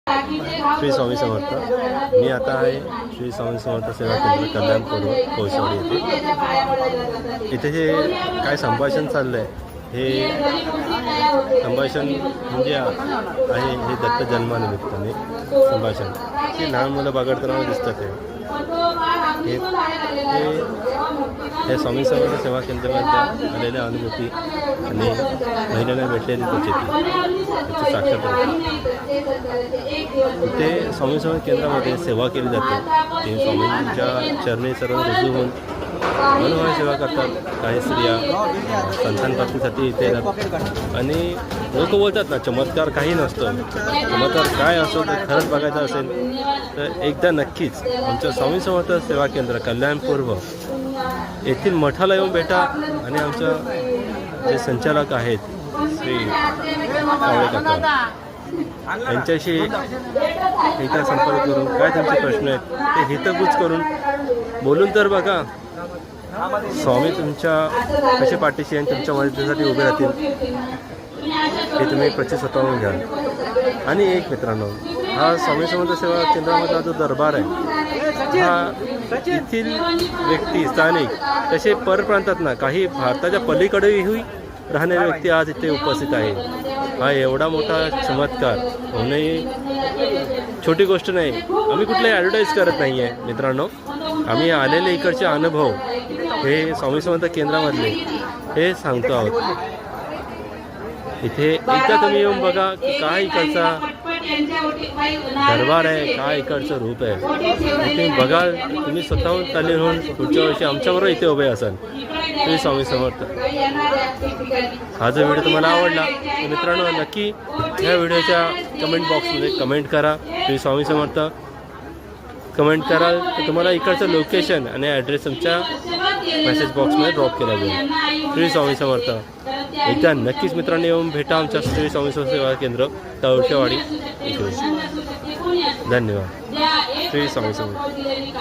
श्री स्वामी समर्थ. मी आता आहे श्री स्वामी समर्थ सेवा केंद्र कल्याणपूर्व कोळशेवाडी येथे. इथे हे काय संभाषण चाललं आहे हे संभाषण म्हणजे आहे हे दत्त जन्मानिमित्ताने संभाषण. हे लहान मुलं बागडताना दिसतात हे स्वामी समर्थ सेवा केंद्रामध्ये आलेल्या अनुभूती आणि महिलांना भेटलेली त्याची साक्षात इथे स्वामी समर्थ केंद्रामध्ये सेवा केली जाते. ते स्वामींच्या चरणी सर्व रुजू होऊन मनोभावे सेवा करतात. काही स्त्रिया संतान प्राप्तीसाठी इथे येतात आणि लोक बोलतात ना चमत्कार काही नसतं. चमत्कार काय असो ते खरंच बघायचं असेल तर एकदा नक्कीच आमच्या स्वामी समर्थ सेवा केंद्र कल्याणपूर्व येथील मठाला येऊन भेटा आणि आमच्या जे संचालक आहेत श्री कावळे काका यांच्याशी एकदा संपर्क करून काय त्यांचे प्रश्न आहेत ते हितगुज करून बोलून तर बघा. स्वामी तुमच्या कसे पाठीशी आणि तुमच्या मदतीसाठी उभे राहतील हे तुम्ही प्रचित स्वतःहून घ्याल. आणि एक मित्रांनो, हा स्वामी समर्थ सेवा केंद्रामधला जो दरबार आहे हा येथील व्यक्ती स्थानिक तसे परप्रांतात ना काही भारताच्या पलीकडेही राहणारे व्यक्ती आज इथे उपस्थित आहे. हा एवढा मोठा चमत्कार होणे छोटी गोष्ट नाही. आम्ही कुठलाही ॲडव्हर्टाईज करत नाही आहे मित्रांनो. आम्ही आलेले इकडचे अनुभव हे स्वामी समर्थ केंद्रामधले हे सांगतो आहोत. इथे एकदा तुम्ही येऊन बघा की काय इकडचा दरबार आहे, काय इकडचं रूप आहे. तुम्ही बघाल, तुम्ही स्वतःहून तालीम होऊन पुढच्या वर्षी आमच्याबरोबर इथे उभे असाल. तुम्ही स्वामी समर्थ. हा जो व्हिडिओ तुम्हाला आवडला तर मित्रांनो नक्की या व्हिडिओच्या कमेंट बॉक्समध्ये कमेंट करा तुम्ही स्वामी समर्थ. कमेंट कराल तर तुम्हाला इकडचं लोकेशन आणि ॲड्रेस तुमच्या मेसेज बॉक्समध्ये ड्रॉप केला जाईल. श्री स्वामी समर्थ. एकदा नक्कीच मित्रांनो येऊन भेटा आमच्या श्री स्वामी समर्थ सेवा केंद्र तळोठेवाडी इथे. धन्यवाद. श्री स्वामी समर्थ.